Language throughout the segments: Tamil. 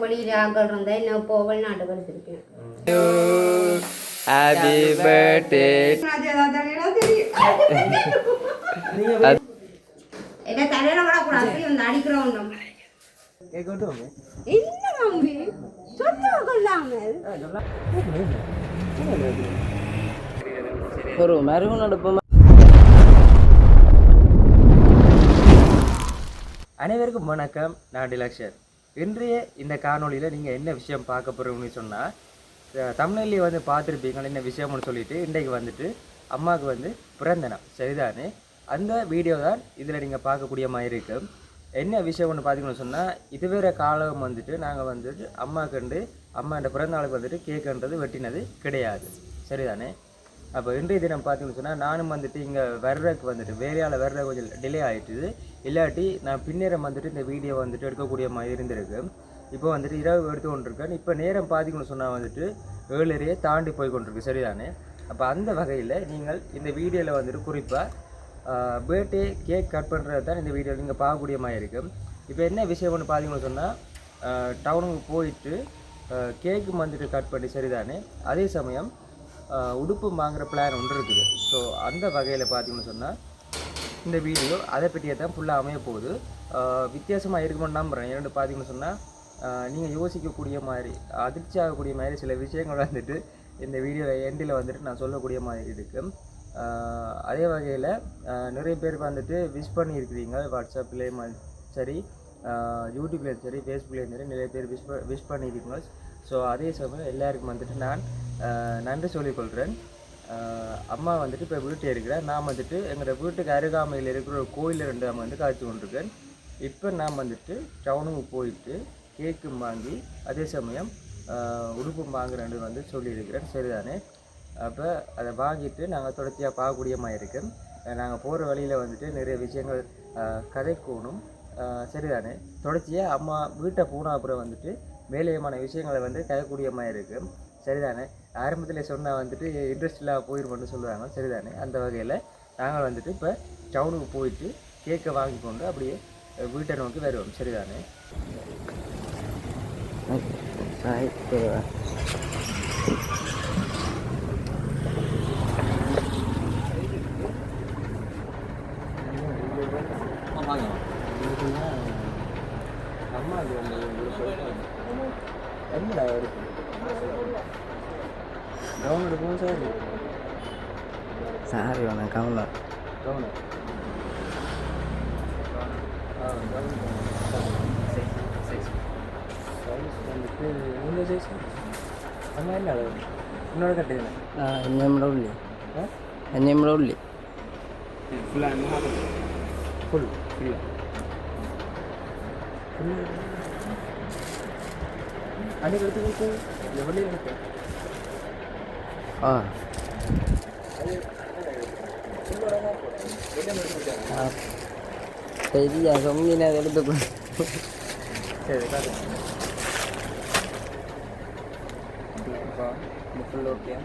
வழியில் ஆக்கள் இருந்தால் என்ன இப்போ வெளிநாட்டு படிச்சிருக்கேன். Happy birthday. என்ன தலையில விடக்கூடாது, வந்து அடிக்கிறோம். என்ன தம்பி சொல்லாமல் ஒரு மருகு நடப்போம். அனைவருக்கும் வணக்கம், நான் டிலக்ஷன். இன்றைய இந்த காணொலியில் நீங்கள் என்ன விஷயம் பார்க்க போகிறோம்னு சொன்னால், தமிழ்லேயே வந்து பார்த்துருப்பீங்க என்ன விஷயம்னு சொல்லிட்டு, இன்றைக்கு வந்துட்டு அம்மாவுக்கு வந்து பிறந்த நாள், சரிதானே? அந்த வீடியோ தான் இதில் நீங்கள் பார்க்கக்கூடிய மாதிரி இருக்கும். என்ன விஷயம்னு பார்த்தீங்கன்னு சொன்னால், இதுவரை காலம் வந்துட்டு நாங்கள் வந்துட்டு அம்மாண்ட பிறந்த நாளுக்கு வந்துட்டு கேக்குன்றது வெட்டினது கிடையாது, சரிதானே? அப்போ இன்றைய தினம் பார்த்தீங்கன்னு சொன்னால், நானும் வந்துட்டு இங்கே வர்றதுக்கு வந்துட்டு வேலையால் வர்ற கொஞ்சம் டிலே ஆகிட்டுது. இல்லாட்டி நான் பின்னேரம் வந்துட்டு இந்த வீடியோ வந்துட்டு எடுக்கக்கூடிய மாதிரி இருந்திருக்கு. இப்போ வந்துட்டு இரவு எடுத்து கொண்டிருக்கேன். இப்போ நேரம் பார்த்தீங்கன்னு சொன்னால் வந்துட்டு 7:30 தாண்டி போய் கொண்டிருக்கு, சரிதானே? அப்போ அந்த வகையில் நீங்கள் இந்த வீடியோவில் வந்துட்டு குறிப்பாக பர்த்டே கேக் கட் பண்ணுறது தான் இந்த வீடியோவில் நீங்கள் பார்க்கக்கூடிய மாதிரி இருக்கும். இப்போ என்ன விஷயம்னு பார்த்தீங்கன்னு சொன்னால், டவுனுக்கு போயிட்டு கேக்கு வந்துட்டு கட் பண்ணி, சரிதானே? அதே சமயம் உடுப்பு வாங்குகிற பிளான் ஒன்று இருக்குது. ஸோ அந்த வகையில் பார்த்தீங்கன்னு சொன்னால் இந்த வீடியோ அதை பற்றியே தான் ஃபுல்லாக அமைய போகுது. வித்தியாசமாக இருக்குமென்னு நம்புகிறேன். ஏன்னு பார்த்தீங்கன்னு சொன்னால், நீங்கள் யோசிக்கக்கூடிய மாதிரி, அதிர்ச்சி ஆகக்கூடிய மாதிரி சில விஷயங்கள் வந்துட்டு இந்த வீடியோ எண்டில் வந்துட்டு நான் சொல்லக்கூடிய மாதிரி இருக்குது. அதே வகையில் நிறைய பேர் வந்துட்டு விஷ் பண்ணியிருக்கிறீங்க. வாட்ஸ்அப்லேயும் சரி, யூடியூப்லேயும் சரி, ஃபேஸ்புக்லேயும் சரி, நிறைய பேர் விஷ் பண்ணியிருக்கீங்க. ஸோ அதே சமயம் எல்லாருக்கும் வந்துட்டு நான் நன்றி சொல்லிக்கொள்கிறேன். அம்மா வந்துட்டு இப்போ வீட்டை இருக்கிறேன். நான் வந்துட்டு எங்களோட வீட்டுக்கு அருகாமையில் இருக்கிற ஒரு கோயிலில் 2 வந்து காய்ச்சி கொண்டிருக்கேன். இப்போ நான் வந்துட்டு டவுனுக்கு போயிட்டு கேக்கும் வாங்கி அதே சமயம் உடுப்பும் வாங்குறேன்னு வந்து சொல்லியிருக்கிறேன், சரிதானே? அப்போ அதை வாங்கிட்டு நாங்கள் தொடர்ச்சியாக பார்க்கக்கூடிய மாதிரி இருக்கேன். நாங்கள் போகிற வழியில் வந்துட்டு நிறைய விஷயங்கள் கதைக்கணும், சரிதானே? தொடர்ச்சியாக அம்மா வீட்டை போனால் அப்புறம் வந்துட்டு வேலையமான விஷயங்களை வந்து கதைக்கூடிய மாதிரி இருக்குது, சரிதானே? ஆரம்பத்தில் சொன்னால் வந்துட்டு இன்ட்ரெஸ்ட் இல்லாமல் போயிடுவோம்னு சொல்லுவாங்க, சரிதானே? அந்த வகையில் நாங்கள் வந்துட்டு இப்போ டவுனுக்கு போயிட்டு கேக்கை வாங்கி கொண்டு அப்படியே வீட்டை நோக்கி வருவோம், சரிதானே? அம்மா அது என்னடா இருக்கு கவுன் எடுக்கணும் சார். சாரி வேணாம், கவுன் கவுன் வந்துட்டு இந்த சைஸ் அம்மா என்ன அளவு இன்னொரு கட்டுங்க. எண்ணெய் உள்ளி எண்ணெய் உள்ளி ஃபுல்லாக ஃபுல் ஃபுல்லாக அன்றைக்கு எடுத்து கொடுத்து எவ்வளோ இருக்கு? சரியா சொன்ன எடுத்து சரி ஃபுல் ஓகே.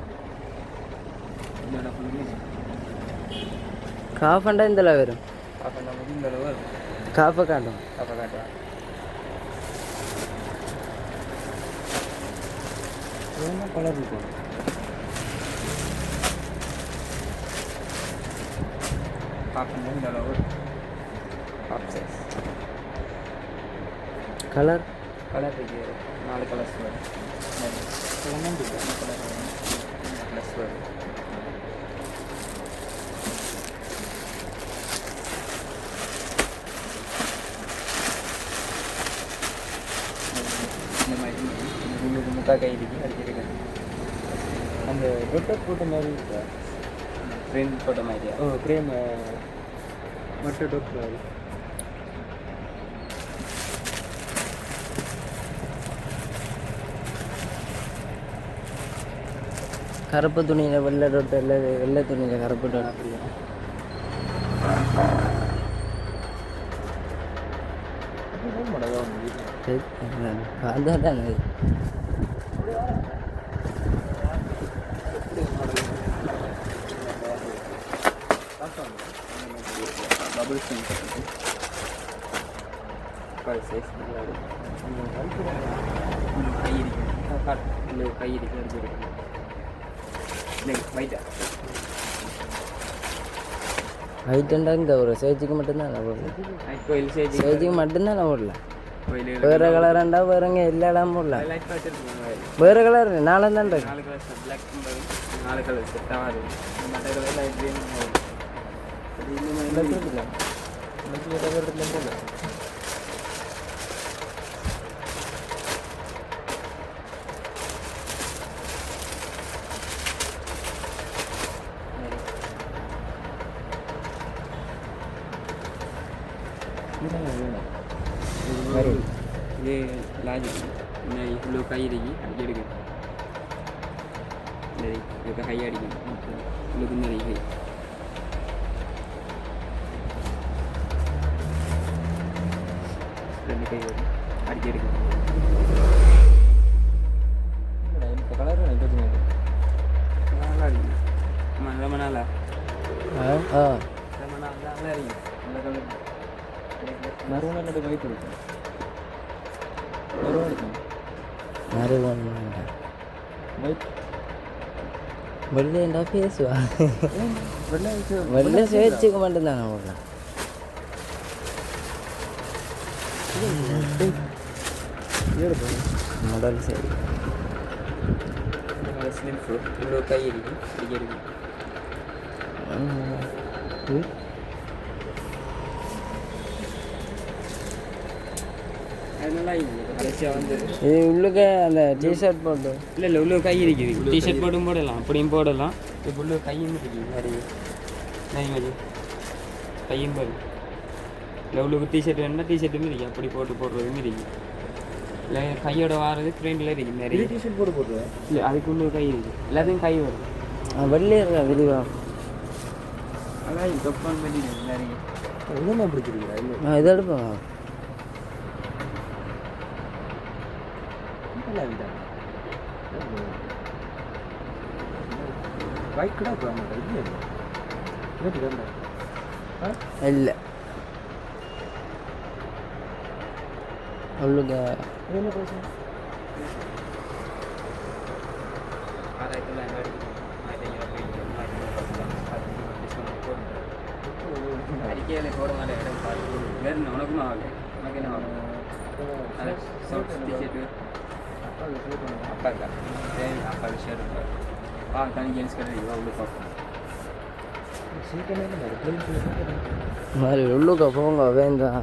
காஃபண்டா இந்த வரும், காஃபண்டா இந்த வரும், காஃபை காட்டும், காஃபை காட்டும். என்ன கலர் இருக்கும்? காஃபண்டா இந்த அளவு கலர் கலர் இருக்கு. 4 கலர்ஸ் வரும். கலர் ப்ளஸ் வரும். இந்த மாதிரி உங்களுக்கு முக்கா கை இருக்கு அடிச்சிருக்கு. அந்த டொட்டர் போட்ட மாதிரி இருக்கா? ஃப்ரேம் போட்ட மாதிரியா? ஃப்ரேம் மட்டும் டொட்டர் கருப்பு துணியில் வெள்ளை டொட்டு, வெள்ளை துணியில் கருப்பு டொட்டு. அப்படியா? அதான் அப்பால் சைஸ் நல்லா இருக்கு. கை இருக்கு இல்லை கை இருக்கு அடிச்சிருக்கு. இல்லை வைட்டா ஹைட்டண்டா இந்த ஒரு சேஜுக்கு மட்டும்தான் நான் போடல. கோயில் சேஜ் சேஜுக்கு மட்டும்தான் நான் போடல. கோயில் வேறு கலராண்டா வேறங்க எல்லா இடம் போடல. லைட் வச்சிருக்கோங்க. வேறு கலர் நாலாம் தான் இருக்கு. 4 கலர் பிளாக் 4 கலர் செட் ஆகாது. மற்ற கலர் லைட் க்ரீன் அது இன்னும் இல்லை இல்லை போல. ये लाज नहीं लोग कहीं रही जड़ गए नहीं ये तो हाई आड़ी लोग नहीं है ரெண்டு கை வரும் அடிக்க எடுக்கும் இந்த கலர் எனக்கு நல்லா இருக்கு ரொம்ப நாளா ரொம்ப நல்லா இருக்கு நல்ல கலர் மறுபடியும் என்னோட வயிற்று இருக்கும் வெள்ளைண்டா பேசுவா வெள்ளை சுவைச்சுக்க மட்டும்தானே போடலாம். முதல் சரி ஸ்லிம் ஃபுட் இவ்வளோ கை இருக்கு இங்கே இருக்கு அது நல்லா இருக்குது கடைசியாக வந்து இது உள்ளுக்க அந்த டிஷர்ட் போட்டு இல்லை இல்லை உள்ள கை இருக்குது டிஷர்ட் போட்டும் போடலாம் அப்படியும் போடலாம் இப்போ உள்ள கையும் இருக்குது நிறைய நிறைய கையும் போடு இல்லை உள்ளுக்கு டிஷர்ட் வேணும்னா டிஷர்ட்டும் இருக்கு அப்படி போட்டு போடுறதும் இருக்கு இல்லை கையோட வாரது ஃப்ரெண்டில் இருக்குது நிறைய டிஷர்ட் போட்டு போட்டுருவேன். இல்லை அதுக்கு உள்ள கை இருக்குது எல்லாத்தையும் கை வரும் வெள்ளே இருக்கா விரிவா அதான் தொப்பான் பண்ணி நிறைய என்னென்ன பிடிச்சிருக்கா இல்லை நான் இதை எடுப்பேன். பைக் கூட போக மாட்டேன் இல்லை உள்ளுக்க என்ன பிரச்சனை? அடிக்கையில் போட மாட்டேன் இடம் பார்த்து வேறு உனக்கும் ஆகலை உனக்கு என்ன ஆகும் டிஷர்ட்டு அப்பாக்கா சரி அப்பா ஷர்ட் தனி ஜென்ஸ் கடை உள்ள பார்ப்போம் மாதிரி உள்ளுக்க போங்க வேண்டாம்.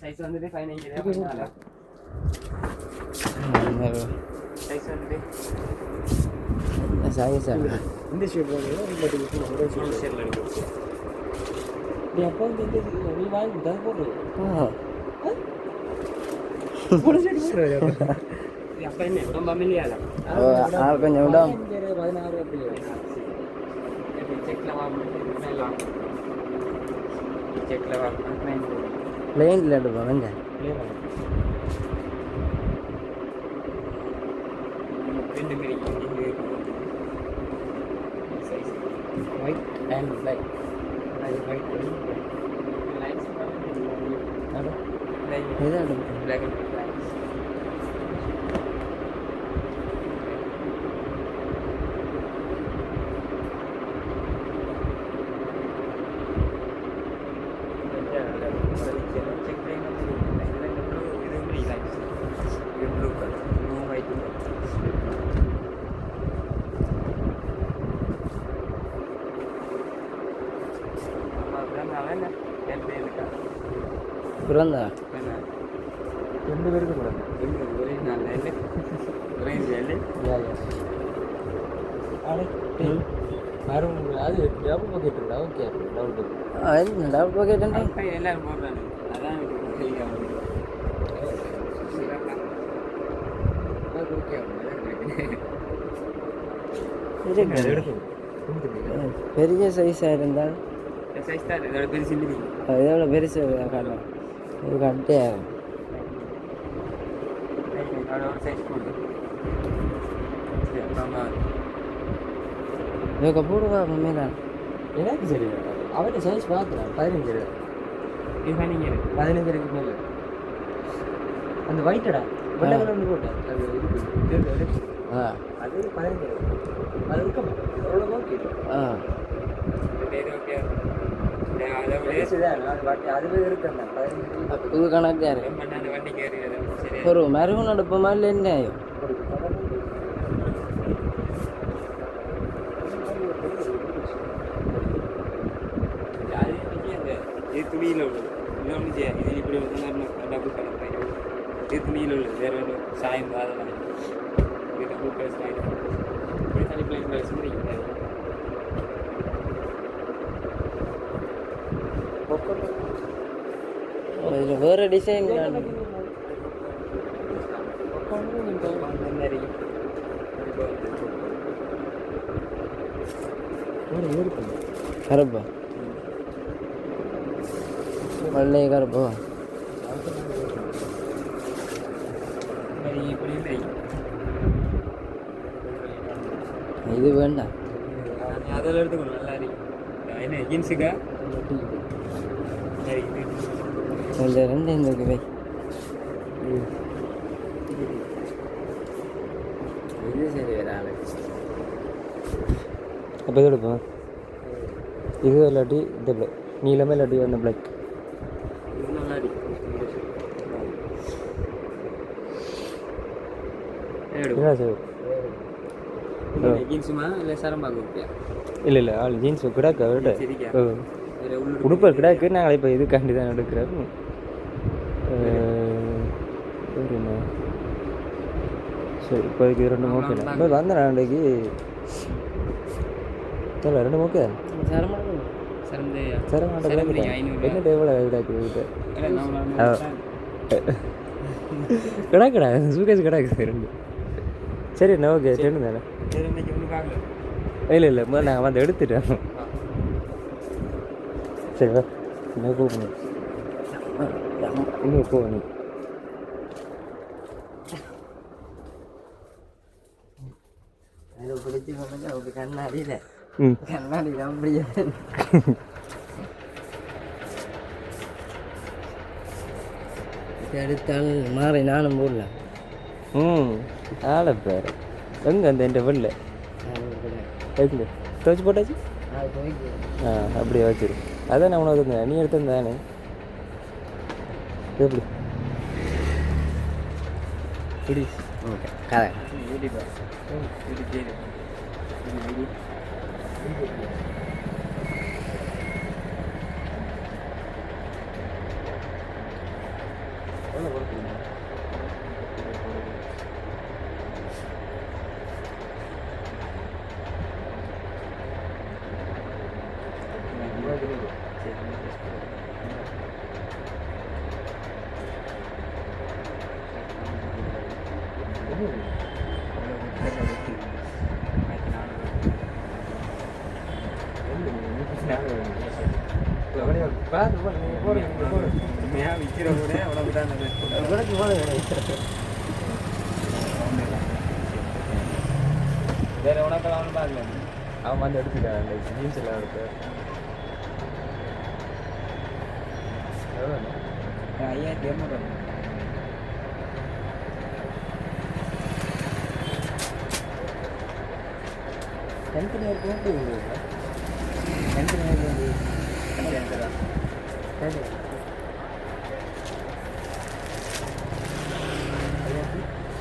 சைஸ் வந்துட்டு 5 சைஸ் வந்துட்டு சாரி சார் இந்த ஷேப் ஷர்ட்டில் எடுக்கும் அப்போ வந்து நீ வாங்கி தான் போடுறது அப்போ என்ன ரொம்ப மில்லியால கொஞ்சம் விட 16 அப்படி செக்கில் வாங்கலாம் செக்கில் வாங்கலாம் பிளெயினில் எடுப்போம் வெங்க ரெண்டு மாரி size white and black white இதை எடுப்போம். பிளாக் அண்ட் பிளாக் பிறந்தா ரெண்டு பேருக்கு கூட ஒரே நாள் ஒரே வேலை அது டபுள் பாக்கெட் இருக்கா? Okay double pocket double pocket எல்லாரும் போடுறாங்க அதான் ஓகே பெரிய சைஸாக இருந்தால் சைஸ் தான் இதோட பெருசு இல்லை எவ்வளோ பெருசு காட்டும் இது கட்டியாக அதோட சைஸ் போடு இதுக்கு போடுவா மேலே எனக்கு சரி அவர்கிட்ட சைஸ் பார்க்குறேன் 15 இதுதான் நீங்கள் 15 இருக்கு மேலே அந்த ஒயிட்டடா வெள்ளை கலர் போட்டேன் அது இருக்கு ஆ அது 15 அது இருக்க எவ்வளோ ஓகே ஆ ஓகே அதுவே இருக்கு அந்த 15 புது கணக்கு யாரு அந்த வண்டிக்கு ஏறியது சரி ஒரு மருகும் நடப்பு மாதிரி என்ன இது துணியில் உள்ளது இன்னொன்று இது இப்படி வந்து டபுள் கலர் இது துணியில் உள்ளது வேறு ஒரு சாயம் அதெல்லாம் இது டபுள் கலர் சாயம் இப்படி தனி பிளைன் கலர்ஸ் முடியும் இதில் வேறு டிசைன் கருப்பா வெள்ளை கருப்பா இப்படி இது வேண்டாம் அதில் எடுத்துக்கணும் நல்லா இருக்கு என்ன ஜீன்ஸுக்கா இந்த ரெண்டு இந்த வை இது சரி வேற ஆளு அப்போ இது எடுப்போம் இது இல்லாட்டி இது நீளமே இல்லாட்டி அந்த பிளாக் இது நல்லா இருக்கு என்ன சார் ஜீன்ஸுமா இல்லை சரம்பாங்க ஓகே இல்லை இல்லை ஆள் ஜீன்ஸ் கிடாக்கா விட சரிக்கா உடுப்பு கிடாக்கு நாங்கள் இப்போ இதுக்காண்டி தான் எடுக்கிறோம் என்ன சரி இப்போதைக்கு ரெண்டு ஓகே இப்போ வந்தேன் நாளைக்கு இல்லை ரெண்டு ஓகே என்ன டேபிள் கிடாக்கு கிடாக்கடா சூகேஸ் கிடாக்கு ரெண்டு சரி என்ன ஓகே ரெண்டு தானே இல்லை இல்லை முதல்ல நாங்கள் வந்து எடுத்துட்டோம் சரி வா என்ன போகணும் இன்னும் போகணும் அதை பிடிச்சி போனது அப்படி கண்ணாடியில் ம் கண்ணாடியில் அப்படியே எடுத்தால் மாறி நானும் போடல ஆளை பேர் எங்கே அந்த என் வெளில எங்கே துவச்சி போட்டாச்சு அப்படியே வச்சிரு அதான் நான் உனக்கு இருந்தேன் நீ எடுத்திருந்தானே எப்படி பிடி ஓகே கதை வேற உனக்கெல்லாம் பார்க்கல அவன் வந்து எடுத்துட்டான் அந்த ஜீன்ஸ் எல்லாம் எடுத்து ஐயா தேர்ந்தோம் தனித்தனியாக போட்டு தனித்தனியாக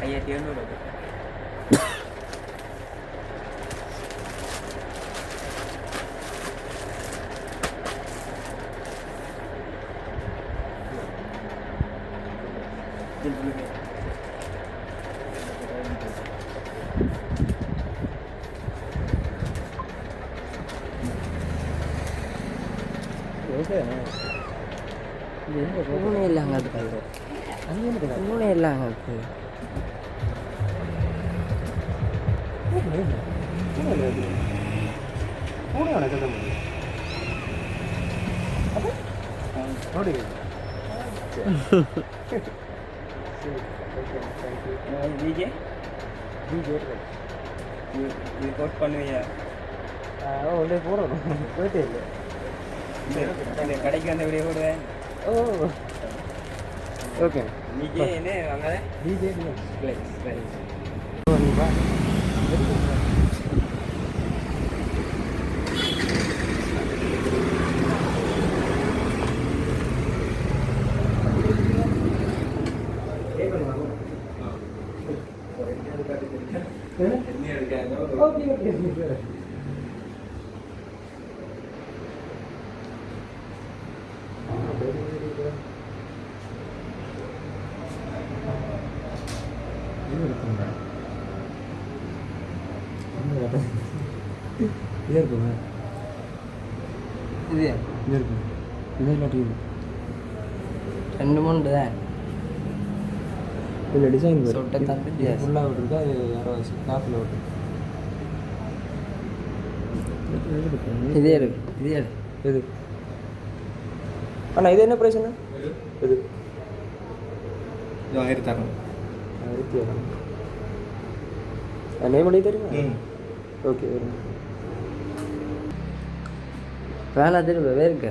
ஐயா தேர்ந்தோம் பூனை இல்லாங்க அதுக்கு பூனை இல்லாங்க அதுக்கு ನೋಡಿ விஜய் இது கோட் பண்ணுவியா உள்ளே போகிறோம் போயிட்டே இல்லை இந்த கடைக்கு வந்த வீடியோ போடுவேன். ஓ ஓகே இன்னைக்கு என்ன வாங்க டிஜே சரி. வா இது இருக்குங்க இது இது இருக்கு இது இல்லாட்டி இது 2 3 தான் இதில் டிசைன் சொட்டை தம்பி ஃபுல்லாக விட்டுருக்கா அது யாரோ ஸ்டாஃபில் விட்டு இதே இருக்கு இதே இருக்கு. இது அண்ணா இது என்ன ப்ரைஸ்ண்ணா இது 1000 1000 நேம் அடி தெரியுமா ஓகே வரும் வேணா திரும்ப வேறுக்க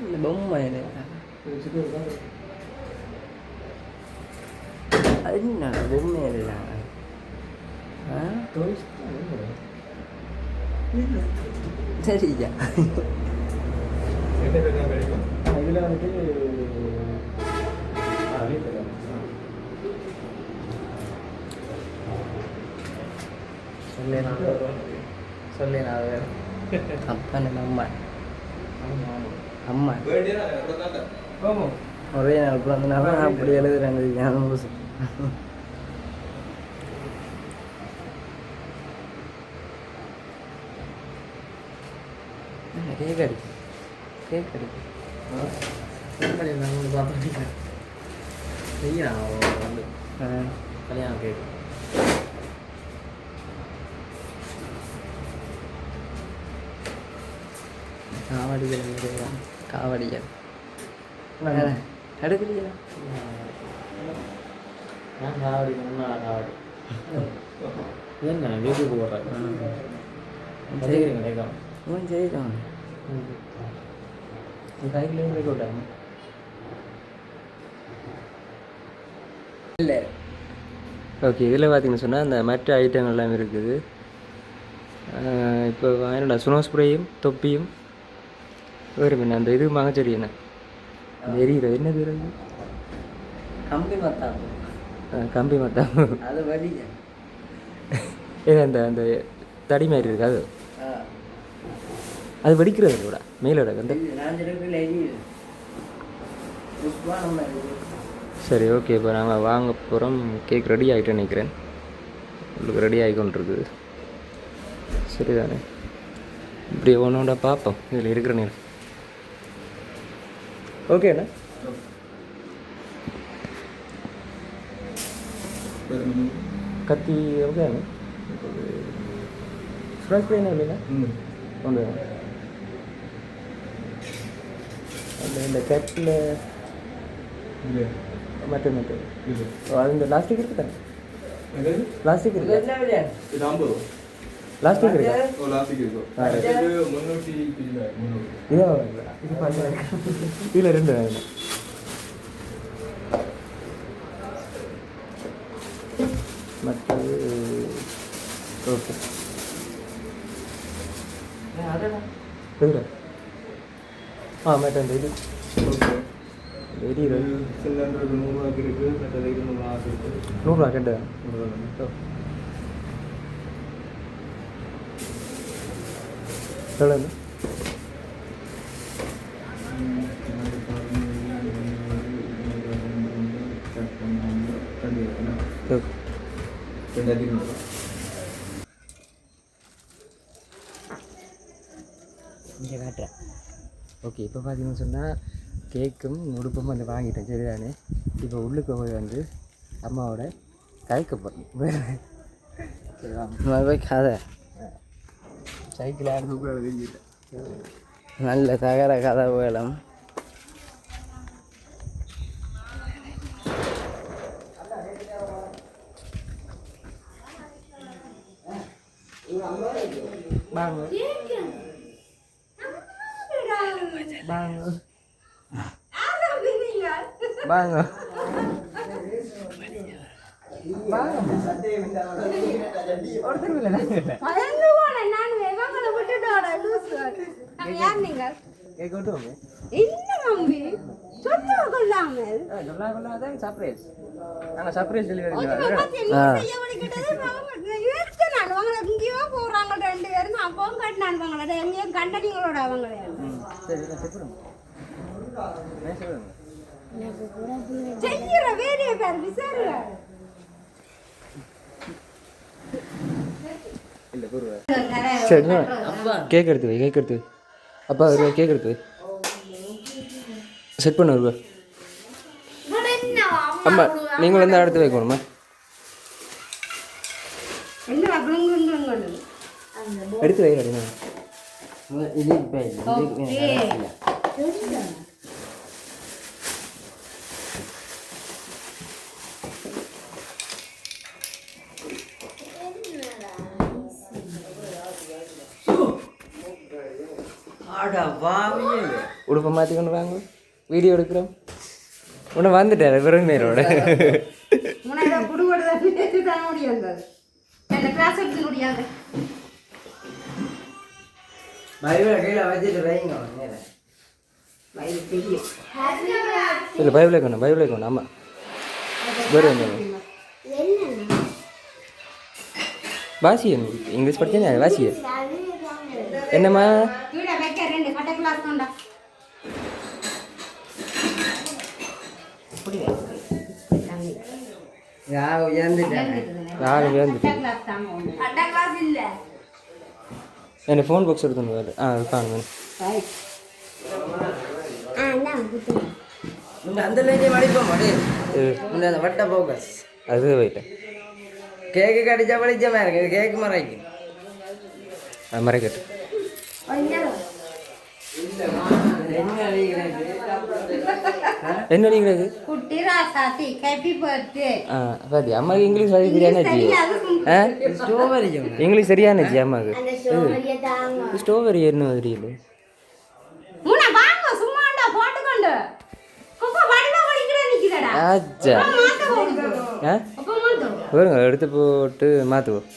இந்த பொம்மை அது என்ன பொம்மை இல்லை சரியா இதில் வந்துட்டு சொல்லேனா அப்பா நம்ம அம்மா அம்மா ஒரே நாள் பிறந்தனால அப்படி எழுதுறாங்க ஞாபகம். கேக் அடிக்கு கேக் அடிக்கு கல்யாணம் கேட்கு காவடிகள் காவடிகள் எடுக்கிறீங்களா நான் காவடி காவடி என்ன வீட்டுக்கு போடுறேன் கிடைக்கும் செய்யலாம் கைக்குள்ளேயும் போய் விட்டாங்க இல்லை. ஓகே இதில் பார்த்தீங்கன்னு சொன்னால் அந்த மற்ற ஐட்டங்கள் எல்லாம் இருக்குது. இப்போ என்னோட சுனோ ஸ்ப்ரேயும் தொப்பியும் வேறு என்ன அந்த இது மகச்செடி என்ன எரியிற என்ன பேர் கம்பி மத்தாம் கம்பி மத்தா அது வலிங்க ஏன் அந்த அந்த தடி மாதிரி இருக்கு அது அது வெடிக்கிறது கூட மேலோட அந்த சரி ஓகே இப்போ நாங்கள் வாங்க போகிறோம். கேக் ரெடி ஆகிட்டு நினைக்கிறேன். உங்களுக்கு ரெடி ஆகிக்கொண்டிருக்குது சரிதானே. இப்படி ஒன்றோட பார்ப்போம் இதில் இருக்கிற நேரம். ஓகேண்ணா கத்தி ஓகேண்ணா ஃப்ரெஷ் ப்ரைனா இல்லைண்ணா ஒன்று அந்த இந்த கட்டில் மற்ற மற்ற அது இந்த லாஸ்டிக் இருக்கு தானே லாஸ்டிக் இருக்கு இது 50 லாஸ்டிக் இருக்கா லாஸ்டிக் இருக்கும் இது 300 இதோ இது பண்ண இதில் 2 வேணும். மற்றது ஓகே எதுல மற்ற அந்த இது வெரி சிலிண்டருக்கு 100 ரூபாய்க்கு இருக்குது, மற்றது 200 ரூபாய்க்கு இருக்குது. 100 ரூபா ரெண்டு எவ்வளோ இங்கே காட்டுறேன். ஓகே இப்போ பார்த்தீங்கன்னு சொன்னால் கேக்கும் உடுப்பும் வந்து வாங்கிட்டேன் சரிதானே. இப்போ உள்ளுக்கு போய் வந்து அம்மாவோட கதைக்க போகிறேன். போய் கதை சைக்கிள் ஆடுறது நல்ல தகர கதை வேலம். வாங்க வாங்க வாங்க ஒருத்தர் இல்லை பயந்து போனேன் நான் இவங்களை விட்டுட்டோட லூசு. யார் நீங்கள்? கேட்கட்டும் என்ன தம்பி சொன்னா கொள்ளாமல் சொல்லாதான் சர்ப்ரைஸ் நாங்கள் சர்ப்ரைஸ் டெலிவரி எங்கேயோ போறாங்க 2 பேரும் அப்பவும் கட்டினானுவாங்களா எங்கேயும் கண்டனிங்களோட அவங்கள சரி செப்புறோம் செய்யற வேலையை பேர் விசாரிங்க. இல்லை சரி கேக் எடுத்து வை கேக் எடுத்து வை அப்பா வருவா கேக் எடுத்து வை செட் பண்ண வருவா அம்மா நீங்கள் வந்து அடுத்து வைக்கணுமா எடுத்து வை அப்படின்னா இது இப்போ உடுப்பை மாற்றி கொண்டு வாங்க வீடியோ எடுக்கிறோம் உன்னை வந்துட்டார் விருந்தினரோட கையில் வச்சுட்டு வைங்க இல்லை பைபிளே கொண்டு ஆமாம் வேறு வாசிய இங்கிலீஷ் படித்தேன் வாசிய என்னம்மா என்ன ஃபோன் பாக்ஸ் எடுத்துன்னு வேறு காணுங்க அந்த லேடியை மடிப்போம் அந்த வட்ட போக்கஸ் அது போயிட்டேன் கேக்கு கடிச்சா படிச்சமா இருக்கு கேக்கு மறைக்கு மறைக்கட்டு என்ன நீங்கிறது குட்டி ராசாத்தி ஹேப்பி பர்த்டே பாத்தி அம்மாவுக்கு இங்கிலீஷ் அது தெரியாதுச்சு ஸ்ட்ராபெரி இங்கிலீஷ் சரியானுச்சு அம்மாவுக்கு ஸ்ட்ராபெரி என்ன தெரியல முன்ன வாங்க சும்மாடா போட்டுக்கொண்டு கொக்கோ வடிவா வடிக்கிற நிக்குதடா ஆச்சா வருங்க எடுத்து போட்டு மாற்றுவோம்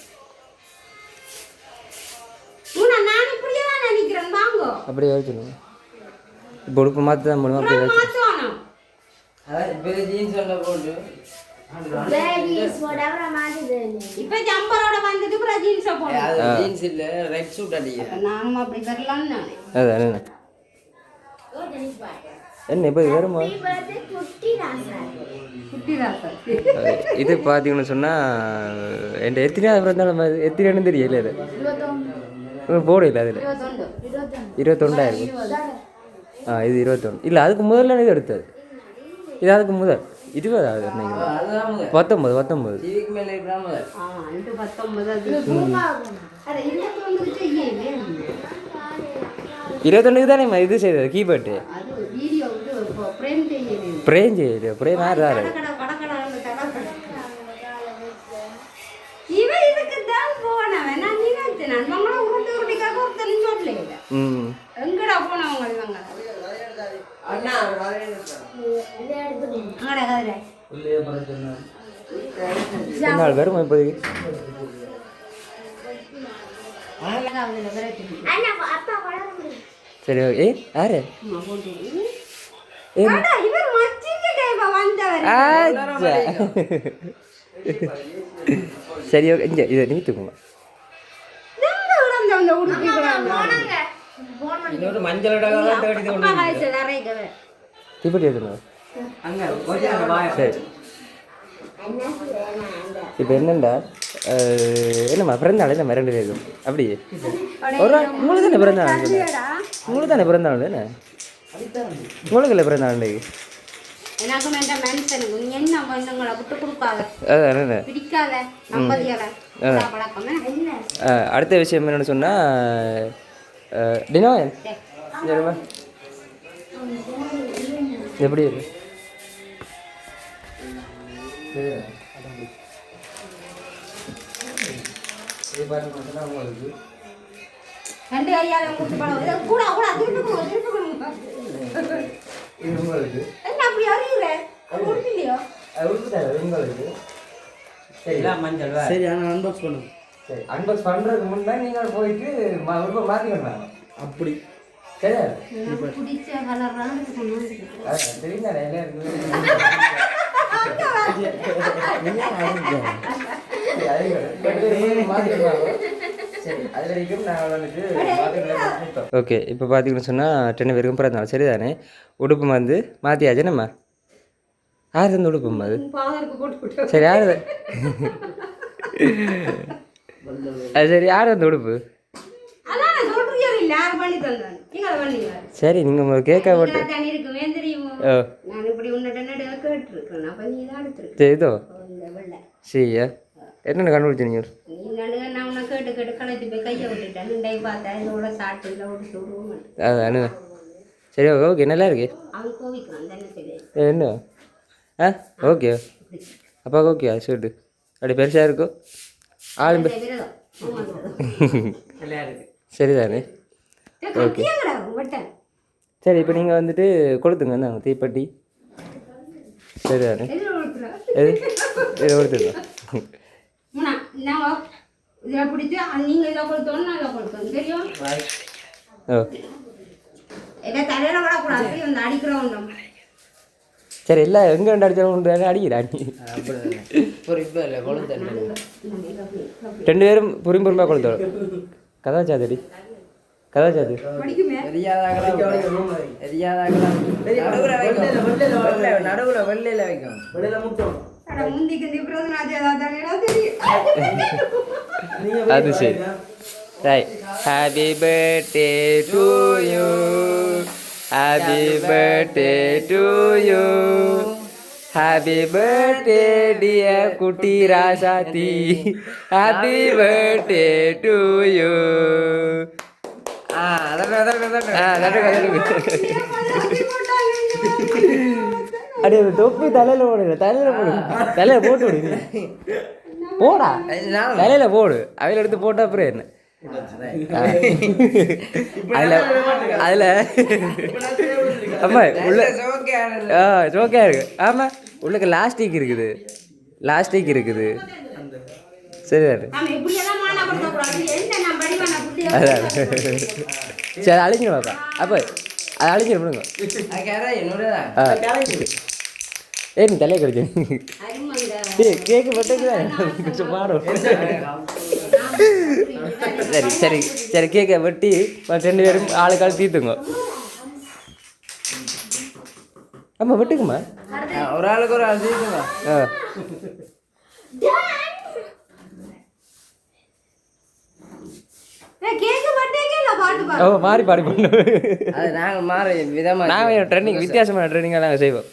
முன்ன நான் இப்படியே தான் நினைக்கிறேன் வாங்க அப்படியே வச்சுருங்க இப்போ உடுப்பு மாற்றி தான் முடியும் அப்படியே வச்சு மாத்தணும் அதான் ஜீன்ஸ் ஒன்றை போட்டு இப்ப ஜம்பரோட வந்துட்டு அப்புறம் ஜீன்ஸ் போடணும் ஜீன்ஸ் இல்லை ரெட் சூட் அடிக்க நானும் அப்படி வரலாம்னு அதான் என்ன இப்போ வருமா குட்டி ராசா இது பார்த்தீங்கன்னு சொன்னால் என் எத்தனையாவது பிறந்தாலும் எத்தனைன்னு தெரியல இது போட இல்லை அதில் 21 இது 21 இல்லை அதுக்கு முதல்ல இது எடுத்தது இது அதுக்கு முதல் 20 நினைக்கிறேன் 19 இதுக்கு மேலே இருக்கிறாம 21 தானே இது செய்தது கீபோர்டு பிரேம் செய்யுது பிரேம் யார் எங்கடா போனவங்க இவங்க நாலு பேரும் இப்போதைக்கு சரி ஓகே யாரு சரி ஓகே இங்கே இதை நிமித்துக்குங்க இன்னொரு மஞ்சளோட தீப்பெட்டி எடுத்துங்க சரி இப்போ என்னண்டா என்னம்மா பிறந்தாள் என்ன ரெண்டு பேரும் அப்படி ஒரு உங்களுக்கு தானே பிறந்தாள் உங்களுக்கு தானே பிறந்தாள் என்ன உங்களுக்கு இல்லை பிறந்தாள் அன்றைக்கு அடுத்த விஷயம் என்னென்னு சொன்னால் டினோயன் எப்படி இருக்கு இது பார்த்தீங்கன்னா உங்களுக்கு ரெண்டு கையால கூட்டு பழம் கூட கூட திருப்பி இது உங்களுக்கு என்ன அப்படி அறியுற இல்லையோ உடுப்புதாரு உங்களுக்கு சரி மஞ்சள் சரி ஆனால் அன்பாக்ஸ் பண்ணுங்க. சரி அன்பாக்ஸ் பண்ணுறதுக்கு முன்னே நீங்கள் போயிட்டு உடுப்பை மாற்றிக்கணும் அப்படி சரியா பிடிச்ச கலர்லாம் தெரியுங்க ஓகே இப்போ பார்த்தீங்கன்னு சொன்னால் 10 பேருக்கும் பிறந்தநாள் சரிதானே உடுப்பு வந்து மாற்றியாச்சு நம்ம யார் அந்த உடுப்பும் அது சரி யார் அது சரி யார் அந்த உடுப்பு சரி நீங்கள் ஒரு கேட்க போட்டு சரி இதோ சரியா என்னென்ன கண்டுபிடிச்சி நீங்கள் அதான் சரி ஓகே ஓகே நல்லா இருக்கு என்ன ஆ ஓகே அப்பா ஓகே ஷூட்டு அப்படி பெருசாக இருக்கும் ஆளும் சரிதானே ஓகே சரி இப்போ நீங்கள் வந்துட்டு கொடுத்துங்க இந்தாங்க தீப்பெட்டி சரிதானே எது இதை கொடுத்துருங்க ஓ சரி இல்லை எங்கே ரெண்டு அடிச்சாலும் உண்டு அடிக்கிறா நீ ரெண்டு பேரும் பொறுமையாக கொளுத்தோம் கதாச்சாதடி கதாச்சாது நடுவில் வெள்ளையில் வைக்கும் அது சரி right happy birthday to you happy birthday to you happy birthday dear குட்டி ராசாத்தி ஹாப்பி பர்த்டே டு யூ அடி தொப்பி தலையில போடுங்க தலையில போட்டு விடு போடா தலையில போடு அவையில எடுத்து போட்டா அப்புறம் என்ன அதுல ஆமா உள்ள ஜோக்கியா இருக்கு ஆமா உள்ளுக்கு லாஸ்டிக் இருக்குது சரி அதான் சரி அழிஞ்சிடும் பாப்பா அப்போ அது அழிஞ்சிடும் விடுங்க நீ தலையை கடிச்சு கேக்கு பட்டு பாடும் சரி சரி சரி கேக்கை வெட்டி 2 பேரும் ஆளுக்கால் தீர்த்துங்க ஆமாம் வெட்டுக்குமா ஒரு ஆளுக்கு ஒரு ஆள் தீர்த்துங்க ஓ மாறி பாடி பண்ணுவோம் அது நாங்கள் மாற விதமாக நாங்கள் ட்ரெண்டிங் வித்தியாசமான ட்ரெண்டிங்காக நாங்கள் செய்வோம்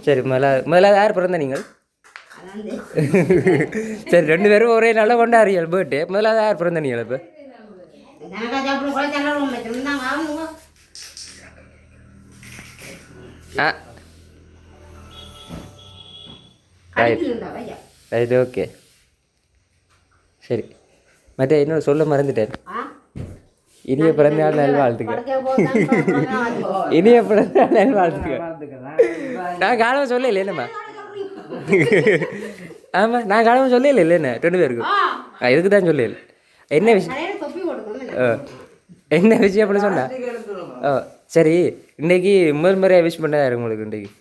சரி முதல்ல யார் பிறந்த நீங்கள் சரி 2 பேரும் ஒரே நாளில் கொண்டாடுறீங்க பர்த்டே முதல்ல யார் பிறந்த நீங்கள் இப்போ ஆ ரைட் ஓகே சரி மற்ற இன்னொரு சொல்ல மறந்துட்டேன் இனிய பிறந்தநாள் நல்வாழ்த்துக்கள் இனிய பிறந்தநாள் நல்வாழ்த்துக்கள் நான் காலமாக சொல்ல இல்லை என்னம்மா ஆமாம் நான் காலமாக சொல்ல இல்லை இல்லைண்ணே 2 பேருக்கும் இதுக்கு தான் சொல்ல இல்லை என்ன விஷயம் என்ன விஷயம் அப்படின்னு சொன்னா ஓ சரி இன்னைக்கு முதல் முறையாக விஷ் பண்ணதா இருக்கு உங்களுக்கு இன்றைக்கு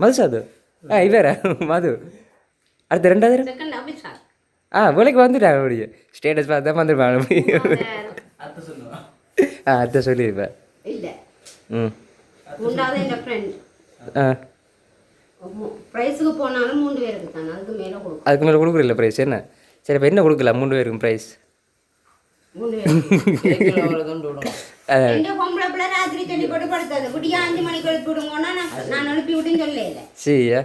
மதுசாது இவரா மது அடுத்த 2வது வேலைக்கு வந்துட்டாங்க அப்படியே ஸ்டேட்டஸ் பார்த்து தான் வந்துருப்பாங்க அத்தை சொல்லியிருப்பேன் ம் அதுக்கு மேலே கொடுக்குறீல்ல ப்ரைஸ் என்ன சரி இப்போ என்ன கொடுக்கலாம் 3 பேருக்கும் ப்ரைஸ் சரியா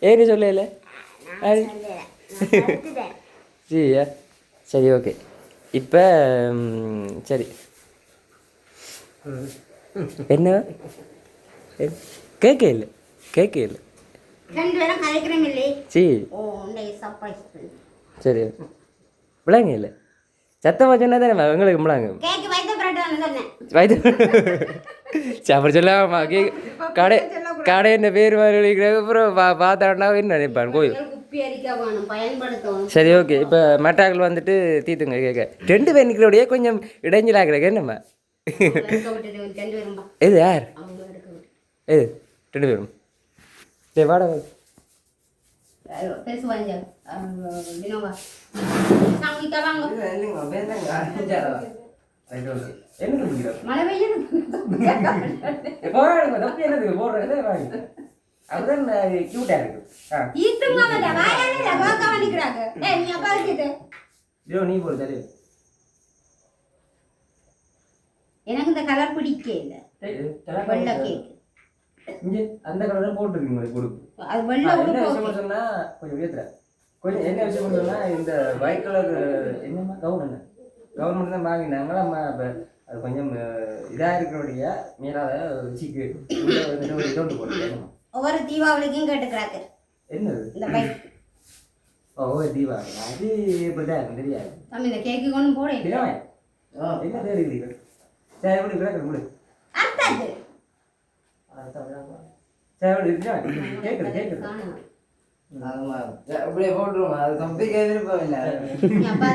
ஏன்னு சொல்லல சரியா சரி ஓகே இப்போ சரி என்ன கேட்க இல்லை ரெண்டு பேரும் கலைக்கிறோம் இல்லையே சரி ஓ உன்னை சர்ப்ரைஸ் சரி விளாங்க இல்லை சத்தமாக சொன்னா தானே எங்களுக்கு விளாங்க கேக்கு வைத்த பிரெட் சொன்னேன் வயது சரி அப்படி சொல்லாமா கடை என்ன பேர் மாதிரி அப்புறம் பார்த்தாண்டா என்ன நினைப்பான் கோயில் குப்பி அரிக்க வேணும் பயன்படுத்தணும் சரி ஓகே இப்போ மெட்டாக்கள் வந்துட்டு தீத்துங்க கேட்க 2 பேர் நிற்கிறோடைய கொஞ்சம் இடைஞ்சலாகிறக்கு என்னம்மா ரெண்டு பேரும் எது யார் அவங்க எடுக்க விட்டு எது 2 பேரும் சரி வாடா பேசுவாங்க தினவா சாமிக்கா வாங்க என்ன குடிக்கிறோம் மழை பெய்யுது அதுதான் கியூட்டா இருக்கு ஈத்துங்க வந்த வாயால வாக்க வந்திக்கறாங்க டேய் நீ அப்பா கிட்ட ஐயோ நீ போடு சரி எனக்கு இந்த கலர் பிடிக்கவே இல்ல வெள்ளை கேக் இங்க அந்த கலர் போட்டுருக்கீங்க கொடுக்கு அது வெள்ளை என்ன உடுப்பு விஷயம் சொன்னா கொஞ்சம் உயர்த்துற கொஞ்சம் என்ன விஷயம் சொன்னா இந்த ஒயிட் கலர் என்னமா கவர்மெண்ட் தான் வாங்கினாங்களா அது கொஞ்சம் இதாக இருக்கிறோடைய மீனாத வச்சுக்கு இதோண்டு போட்டு ஒவ்வொரு தீபாவளிக்கும் கேட்டுக்கிறாங்க என்னது இந்த பைக் ஓ தீபாவளி அது இப்படிதான் தெரியாது தம்பி இந்த கேக்கு கொண்டு போட இல்ல என்ன தெரியுது சரி எப்படி கிடக்கு முடி அத்தாது சரி எப்படி கேட்குது அப்படியே போட்டுருவோம் அது தம்பி விருப்பம் இல்லை நீ அப்பா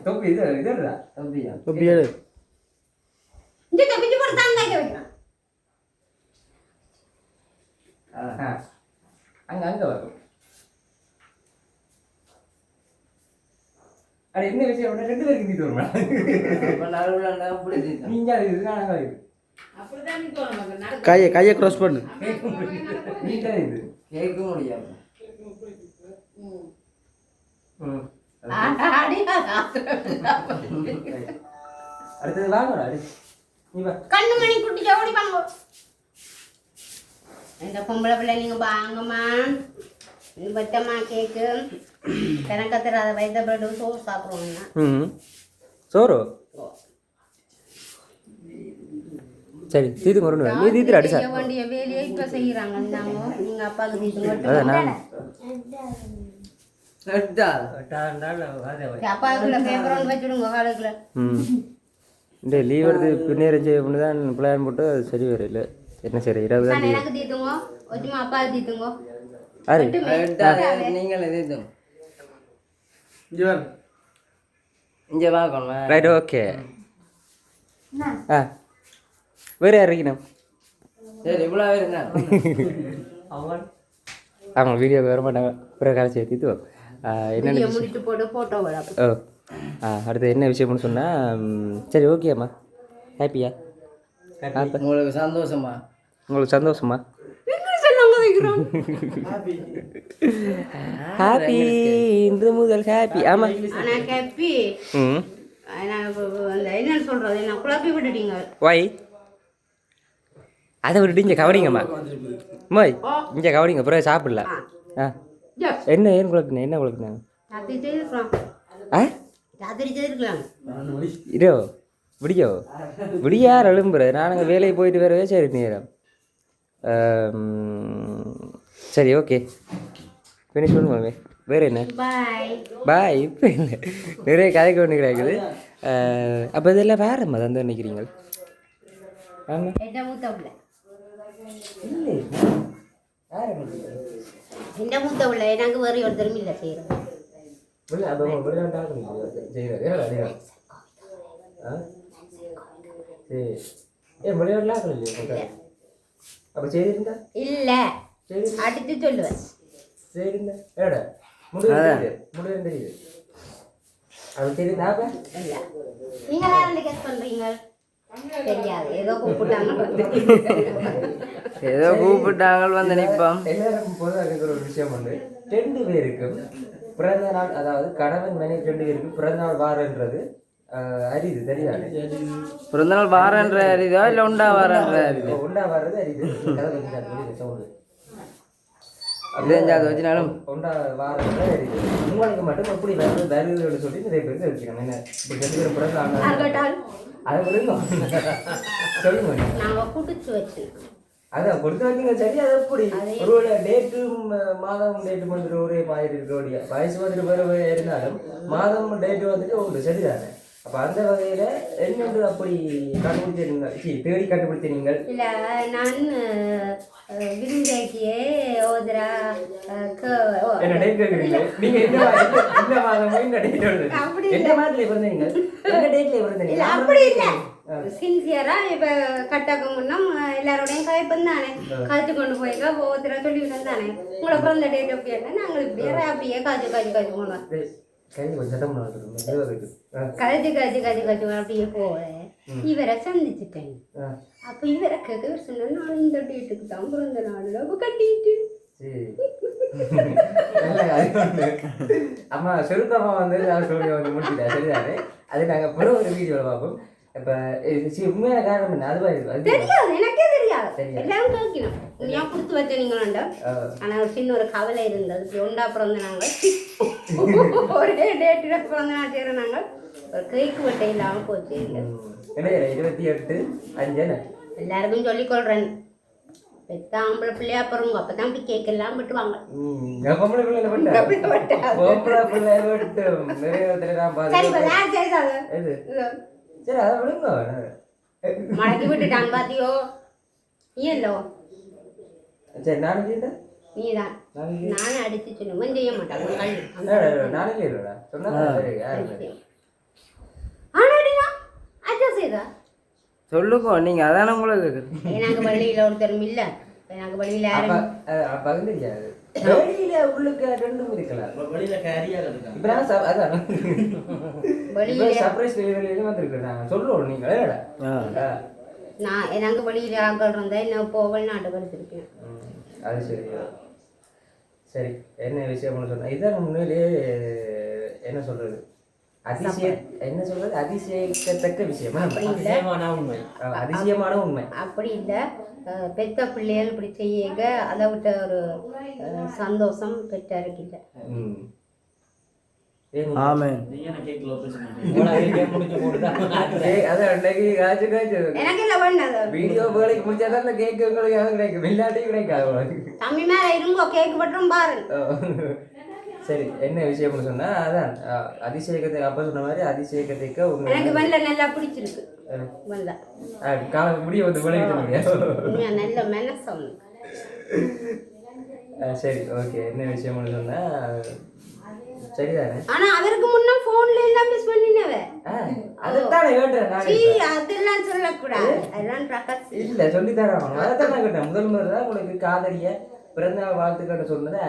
தொப்பி இதுடா தம்பியா இந்த தப்பிச்சு போட தான் வைக்கணும் அங்க வரும் அது என்ன விஷயம் 2 பேருக்கு நீ தோணுமா நீங்க இது கையை க்ராஸ் பண்ணு நீட்டா இது கேட்க முடியாது அடுத்தது வாங்கடா நீ வா கண்ணு மணி குட்டி ஜோடி வாங்க இந்த பொம்பளை பிள்ளை நீங்க வாங்கம்மா இது பட்டமா கேக்கு கணக்கத்துல அதை வைத்த பிரெட் சோறு சாப்பிடுவோம்னா சோறு சரி தீத்து கொண்டு நீ தீத்துற அடி சார் வேண்டிய வேலையை இப்ப செய்யறாங்க நீங்க அப்பாவுக்கு தீத்து அதான் நான் அப்பாவுக்குள்ள பேப்பர் ஒன்று வச்சுடுங்க காலுக்குள்ள இந்த லீவ் எடுத்து பின்னேறம் செய்ய பண்ணி தான் பிளான் போட்டு அது சரி வரையில என்ன சரி 20 தான் எனக்கு தீத்துங்க ஒச்சுமா அப்பாவுக்கு தீத்துங்க நீங்களே தீத்துங்க இங்கே பார்க்கணும் ரைட் ஓகே ஆ வேறு யார் இருக்கணும் சரி இவ்வளோ இருந்தா அவங்க வீடியோ வர மாட்டாங்க பிறகு காலை சேர்த்து என்னென்ன முடிட்டு போட்டு போட்டோ வர ஓ அடுத்து என்ன விஷயம்னு சொன்னால் சரி ஓகேம்மா ஹாப்பியா உங்களுக்கு சந்தோஷமா உங்களுக்கு சந்தோஷமா ஹாப்பி இன்று முதல் ஹாப்பி ஆமாம் ஹாப்பி என்னன்னு சொல்றது என்ன குழப்பி விட்டுட்டீங்க வாய் அதை விட்டுட்டு இங்கே கவனிங்கம்மா மோய் இங்கே கவனிங்க பிறகு சாப்பிடலாம் ஆ என்ன ஏன் குழப்பினேன் என்ன குழப்பினாங்க ராத்திரி செய்திருக்கலாம் ஆ ராத்திரி செய்திருக்கலாம் இதோ விடியார் எழும்புறது நானுங்க வேலைக்கு போயிட்டு வரவே சரி நேரம் சரி ஓகே ஃபினிஷ் பண்ணுவாங்க வேறு என்ன பாய் இப்போ இல்லை நிறைய கதைக்கு ஒன்று கிடைக்குது அப்போ இதெல்லாம் வேறம்மா தான் நினைக்கிறீங்க ஆமாம் இல்லை இந்த மூத்த உள்ள எனக்கு வேறு ஒரு திரும்பி இல்லை செய்யறோம் இல்ல அடித்து சொல்லுவேன் நீங்க யாரும் கெஸ் பண்றீங்க தெரியாது ஏதோ கூப்பிட்டாங்க வந்து நிற்போம் எல்லாருக்கும் பொதுவாக இருக்கிற ஒரு விஷயம் வந்து 2 பேருக்கும் பிறந்த நாள் அதாவது கணவன் மனைவி 2 பேருக்கும் பிறந்த நாள் வாரன்றது அரிது தெரியாது பிறந்தநாள் வாரன்ற அரிதா இல்லை உண்டா வாரன்ற அரிது உண்டா வர்றது அரிது வச்சுனாலும் உண்டா வாரன்ற அரிது உங்களுக்கு மட்டும் எப்படி வருதுன்னு சொல்லி நிறைய பேர் தெரிஞ்சுக்கணும் என்ன இப்படி 2 பேரும் பிறந்த நாள் அதை சொல்லுங்க நாங்கள் குடிச்சு வச்சு அதான் கொடுத்து வைக்கீங்க சரி. அது எப்படி ஒருவேளை டேட்டும் மாதம் டேட்டு வந்துட்டு ஒரே மாதிரி இருக்கக்கூடிய வயசு வந்துட்டு பிறகு இருந்தாலும் மாதம் டேட்டு வந்துட்டு உண்டு சரிதானே. அப்போ அந்த வகையில் என்னென்று அப்படி கண்டுபிடிச்சீங்க தேடி கண்டுபிடிச்சீங்கள்? இல்லை நான் விருந்தாக்கியே ஓதுரா என்ன டேட் கேட்குறீங்க நீங்கள்? இந்த மாதமும் இந்த டேட் வருது. எந்த மாதத்துல பிறந்தீங்க? எந்த டேட்ல பிறந்தீங்க? இல்லை அப்படி இல்லை சின்சியரா இப்ப கட்டாக்க முன்னம் எல்லாரோடையும் கதைப்பம் தானே காய்ச்சி கொண்டு போயிருக்கா ஒவ்வொருத்தர சொல்லி தானே உங்களை பிறந்த டேட் அப்படி என்ன நாங்கள் இப்படியே அப்படியே காய்ச்சி போனோம். கதைச்சு அப்படியே போவேன். இவரை சந்திச்சுட்டேன். அப்ப இவரை கேட்க சொன்னா நான் இந்த டேட்டுக்கு தான் பிறந்த நாள் அப்ப கட்டிட்டு அம்மா சுருக்கமா வந்து சொல்லி வந்து முடிச்சுட்டேன் சரிதானே. அது நாங்கள் பிற ஒரு வீடியோவில் பார்ப்போம். இப்போ உண்மையான காரணம் என்ன? அதுவா தெரியாது, எனக்கே தெரியாது. எல்லாரும் கேட்கணும் நீயா கொடுத்து வச்ச நீங்களா. ஆனா ஒரு சின்ன ஒரு கவலை இருந்தது. இப்படி ஒண்டா பிறந்த நாங்கள் ஒரே டேட்டில் பிறந்த நாள் செய்கிற நாங்கள் ஒரு கேக்கு வெட்டை இல்லாமல் போச்சு. என்ன 28/5 எல்லாருக்கும் சொல்லிக்கொள்றேன். பெத்த ஆம்பளை பிள்ளையா பிறங்க அப்பதான் அப்படி கேக் எல்லாம் விட்டுவாங்க. பொம்பளை பிள்ளை சரி அதை விடுங்க. மடக்கி விட்டுட்டான் பாத்தியோ நீ இல்லோ. சரி நாளைக்கு நீதான் நானும் அடிச்சு சொல்லுவேன் செய்ய மாட்டாங்க. நாளைக்கு இல்லடா சொன்னா ஆனாடினா அஜா செய்தா சொல்லுங்க நீங்க அதான உங்களுக்கு எனக்கு வழியில ஒருத்தரும் இல்ல. எனக்கு வழியில யாரும் பகுதியாது வெளியில உள்ளுக்கு ரெண்டும் இருக்கலாம். வெளியில கேரியா இருக்கு. இப்ப அதான் வெளியில சர்ப்ரைஸ் டெலிவரியில வந்திருக்கு. நான் சொல்றோம் நீங்க நான் எனக்கு வழியில ஆட்கள் இருந்தா என்ன இப்போ வெளிநாட்டு வந்திருக்கேன். அது சரி சரி. என்ன விஷயம் சொன்னா இதான் முன்னாலே என்ன சொல்றது என்ன சொல்றது அதிசயிக்கத்தக்க விஷயமா அதிசயமான உண்மை அப்படி இல்லை. பெத்த பிள்ளைகள் இப்படி செய்ய அதை விட்ட ஒரு சந்தோஷம் பெற்றாருக்கிட்ட. வீடியோ வேலைக்கு முடிச்சாதான் கேக்கு கிடைக்கும். இல்லாட்டியும் கிடைக்காது. தம்பி மேல இருங்கோ கேக்கு பட்டும் பாரு. சரி என்ன விஷயம்னு சொன்னா அதான் அதிசயக்கத்தை அப்பா சொன்ன மாதிரி அதிசயக்கத்தைக்கு எனக்கு வெள்ளை நல்லா பிடிச்சிருக்கு. வெள்ளை காலம் முடிய வந்து விளையாட்டு நல்ல மெனசம். சரி ஓகே என்ன விஷயம்னு சொன்னா சரிதானே. ஆனா அவருக்கு முன்ன போன்ல எல்லாம் மிஸ் பண்ணினவ அதத்தானே கேட்டேன் நான். அதெல்லாம் சொல்லக்கூடாது. அதெல்லாம் பிரகாஷ் இல்ல சொல்லி தரேன். அதான் நான் கேட்டேன். முதல் முறை தான் உங்களுக்கு காதலிய பிறந்த வாழ்த்துக்கள் சொன்னது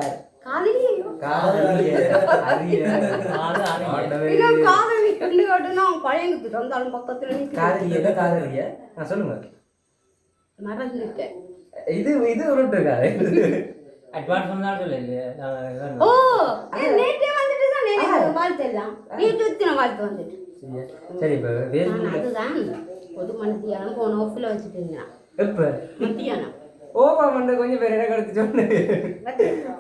சொல்லுங்க. இது இது உருட்டுக்காது. சரி பொது மத்தியானம் போன ஆஃபில் வச்சுட்டீங்க. மத்தியானம் ஓமா மண்ட கொஞ்சம் பேர் எனக்கு எடுத்து சொன்னேன்.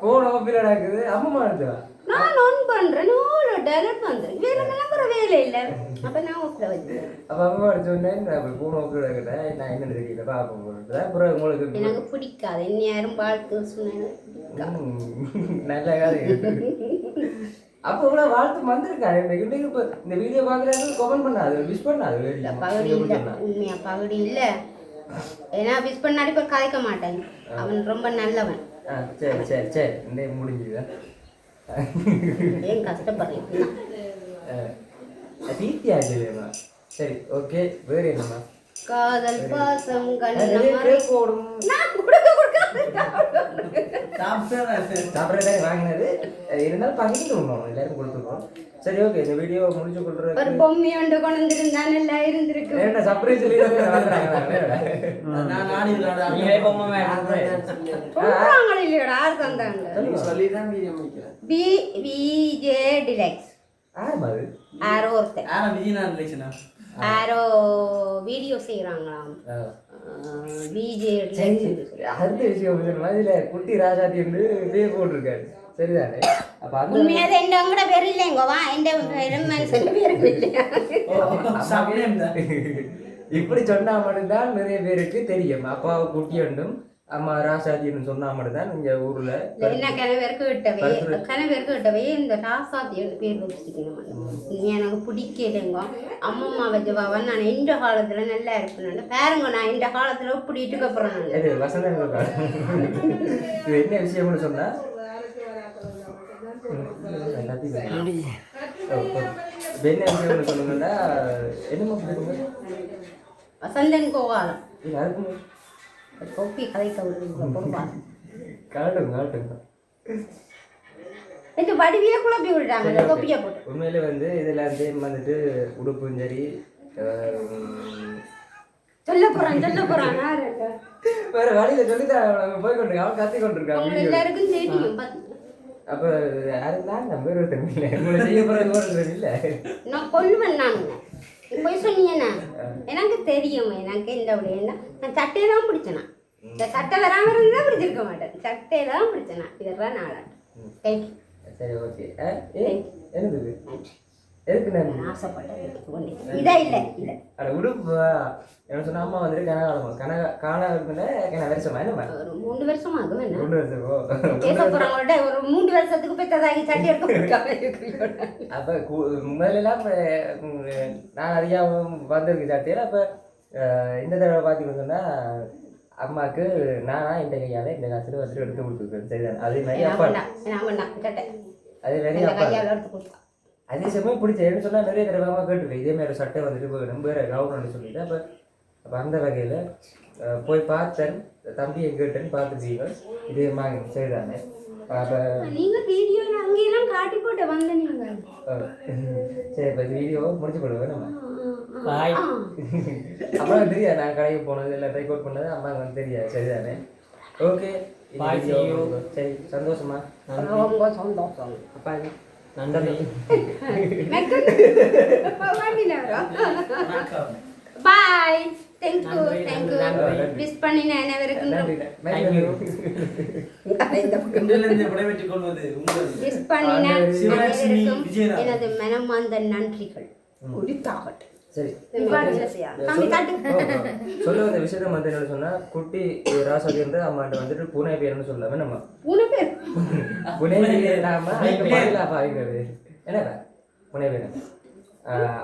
போன் ஆஃபில் நடக்குது. அம்மா எடுத்துவா நான் ஆன் பண்றேன். நோட டைரக்ட் பண்றேன். வேற நம்பர் வேலை இல்ல. அப்ப நான் ஆஃப்ல வச்சேன். அப்ப அம்மா எடுத்து சொன்னேன். நான் போன் ஆஃபில் நடக்குது. நான் என்ன தெரியல பாப்போம். அப்புறம் உங்களுக்கு எனக்கு பிடிக்காது. என்ன யாரும் வாழ்த்து சொன்னாங்க. நல்ல கதை. அப்போ கூட வாழ்த்து வந்திருக்காரு. இன்னைக்கு இப்போ இந்த வீடியோ பார்க்குறாங்க கமெண்ட் பண்ணாது விஷ் பண்ணாது. பகுடி இல்லை உண்மையா பகுடி இல்லை. ஏன்னா விஷ் பண்ணாடி இப்போ கதைக்க மாட்டேன். அவன் ரொம்ப நல்லவன். சரி சரி சரி இந்த முடிஞ்சுதா ஏன் கஷ்டப்படுறேன் தீத்தியாச்சுமா. சரி ஓகே வேறு என்னம்மா? காதல் பாசம் சாப்பிட்றதே வாங்கினது இருந்தாலும் பகிர்ந்து விடணும். எல்லாரும் கொடுத்துருக்கோம். சரி ஓகே இந்த வீடியோ முடிச்சு கொள்றது. ஒரு பொம்மை ஒன்று கொண்டு வந்திருந்தா நல்லா இருந்திருக்கு. என்ன சர்ப்ரைஸ் BJ Deluxe. ஆரோ வீடியோ செய்யறாங்களாம். குட்டி ராஜாத்தி வந்து பேர் போட்டிருக்காரு சரிதானே. அப்ப உண்மையாக எங்க பேர் இல்லைங்க வா எந்த பேரும் இல்லையா. இப்படி சொன்னா மட்டும்தான் நிறைய பேருக்கு தெரியும். அப்பாவை குட்டி ஒன்றும் அம்மா ராசாத்தின்னு சொன்னா மட்டும் தான் இங்கே ஊரில் என்ன கணவருக்கு விட்டவே இந்த ராசாத்தியோட பேர் வச்சுக்கணும். நீ எனக்கு பிடிக்கலைங்க அம்மம்மா வச்சுவாவா நான் இந்த காலத்துல நல்லா இருப்பேன் பாருங்க நான் இந்த காலத்துல இப்படி அப்புறம் இது வசந்த இது என்ன விஷயம்னு சொன்னா எல்லாத்தையும் என்ன விஷயம்னு சொன்னீங்கன்னா என்னமோ வசந்தன் கோவாலம் யாருக்குமே கொப்பி கதைக்க விடுவா காட்டுங்க இது வடிவியே குழப்பி விடுறாங்க கொப்பியை போட்டு. உண்மையில வந்து இதுல வந்துட்டு உடுப்பும் சரி சொல்ல போறான் வேற வழியில சொல்லிதான் போய் கொண்டிருக்கான் அவன் கத்தி கொண்டிருக்கான் எல்லாருக்கும் தெரியும். அப்ப யாருன்னா நம்ம இல்லை உங்களை செய்ய போறது இல்லை நான் கொல்லுவேன் நான் போய் சொன்னீங்கன்னா எனக்கு தெரியும் எனக்கு இந்த அப்படின்னா நான் சட்டையை தான் பிடிச்சேனா இந்த சட்டை வராமல் இருந்தால் பிடிச்சிருக்க மாட்டேன் சட்டையை தான் பிடிச்சேனா இதெல்லாம் நாளாட்டும். தேங்க்யூ. சரி ஓகே எனக்கு எதுக்கு நான் ஆசைப்பட்டேன் இதா இல்லை இல்லை அட உடுப்பு என்ன சொன்ன அம்மா வந்துட்டு காலம் வருஷமா என்ன ஒரு 3 வருஷம் ஆகும் என்ன 3 வருஷமோ போறவங்கள்ட்ட ஒரு 3 வருஷத்துக்கு பெற்றதாகி சட்டை எடுக்க. அப்போ முதலெல்லாம் நான் அதிகம் வந்திருக்கு சட்டையில் அப்போ இந்த தடவை பார்த்தீங்கன்னு சொன்னால் அம்மாவுக்கு நானா இந்த கையால் இந்த காசுல வந்துட்டு எடுத்து கொடுத்துருக்கேன் சரிதான் அதே மாதிரி அப்பா அதே மாதிரி அப்பா அதே சமயம் பிடிச்ச என்ன சொன்னால் நிறைய தடவை கேட்டுருக்கேன் இதே மாதிரி சட்டை வந்துட்டு ரொம்ப கவர்மெண்ட் சொல்லிட்டு அப்போ அந்த வகையில் போய் பார்த்தேன் தம்பியை கேட்டேன்னு பார்த்துட்டீங்க இதே மாதிரி சரிதானே அப்போ நீங்கள் வீடியோ அங்கேயெல்லாம் காட்டி போட்டு வந்தீங்க. சரி இப்போ வீடியோ முடிச்சு போடுவேன் நம்ம அப்புறம் தெரியாது நான் கடைக்கு போனது இல்லை ட்ரைக் அவுட் பண்ணது அம்மா வந்து தெரியாது சரிதானே ஓகே சரி சந்தோஷமா சந்தோஷம் அப்பா நன்றி பாய் தேங்க்யூ மிஸ் பண்ணின அனைவருக்கும் மிஸ் பண்ணின அனைவருக்கும் எனது மனமார்ந்த நன்றிகள் உரித்தாகட்டும். சரி சொல்ல வந்த விஷயத்த வந்து என்ன சொன்னா குட்டி ராசாதி இருந்து அம்மாட்ட வந்துட்டு பூனை பேர்னு சொல்லாம நம்ம பூனை பேர் இல்லாம பாவிக்கிறது என்ன பூனை பேர்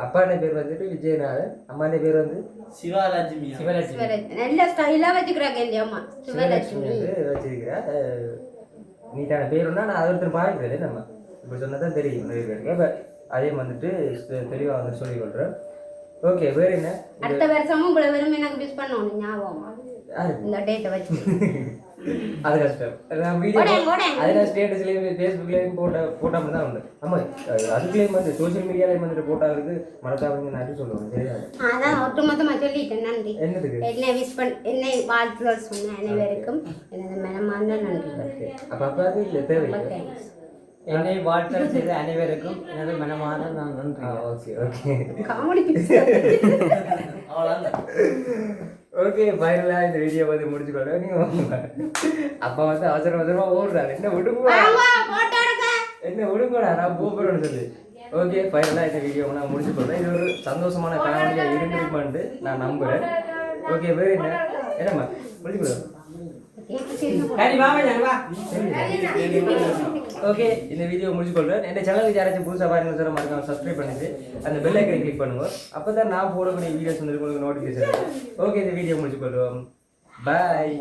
அப்பாண்ட பேர் வந்துட்டு விஜயநாதன் அம்மாண்ட பேர் வந்து சிவலட்சுமி நல்ல ஸ்டைலா வச்சுக்கிறாங்க இந்த அம்மா சிவலட்சுமி வச்சிருக்கிறா நீட்டான பேருன்னா நான் அதை ஒருத்தர் பாவிக்கிறது நம்ம இப்படி சொன்னதான் தெரியும் நிறைய பேருக்கு அப்ப அதே வந்துட்டு தெளிவா வந்து சொல்லி கொள்றேன். ஓகே வேற என்ன அடுத்த வருஷமும் உங்களை வெறும் எனக்கு மிஸ் பண்ணணும் ஞாபகமா இந்த டேட்டை வச்சு அது கஷ்டம் நான் வீடியோ அதில் ஸ்டேட்டஸ்லேயும் ஃபேஸ்புக்லேயும் போட்டாமல் தான் உண்டு ஆமாம் அதுக்குள்ளேயும் வந்து சோசியல் மீடியாலேயும் வந்துட்டு போட்டாருக்கு மறக்காம நன்றி சொல்லுவாங்க சரியா அதான் ஒட்டுமொத்தமாக சொல்லிட்டேன் நன்றி என்னதுக்கு என்னை வாழ்த்துகள் சொன்ன அனைவருக்கும் எனது மனமார்ந்த நன்றிகள். அப்போ அப்பாவுக்கு இல்லை தேவையில்லை என்னை வாழ்த்தல் செய்த அனைவருக்கும் எனது மனமான நான் நன்றி. ஓகே ஓகே காமெடி ஓகே ஃபைனலாக இந்த வீடியோ வந்து முடிச்சுக்கொள்ள நீங்கள் அப்பா வந்து அவசரமாக ஓடுறாரு என்ன விடுங்கடா நான் போகிறேன்னு சொல்லி ஓகே ஃபைனலாக இந்த வீடியோ நான் முடிச்சுக்கொள்றேன். இது ஒரு சந்தோஷமான காமெடியாக இருந்திருப்பான்ட்டு நான் நம்புகிறேன். ஓகே வேறு என்ன என்னம்மா முடிச்சுக்கொள்ளும் ஓகே இந்த வீடியோ முடிச்சுக்கொள்றேன். என் சேனலுக்கு யாராச்சும் புதுசாக பாருங்க சார் மறக்காம சப்ஸ்கிரைப் பண்ணிட்டு அந்த பெல் ஐக்கனை கிளிக் பண்ணுங்க. அப்போ தான் நான் போடக்கூடிய வீடியோஸ் வந்து உங்களுக்கு நோட்டிஃபிகேஷன். ஓகே இந்த வீடியோ முடிச்சுக்கொள்வோம். பாய்.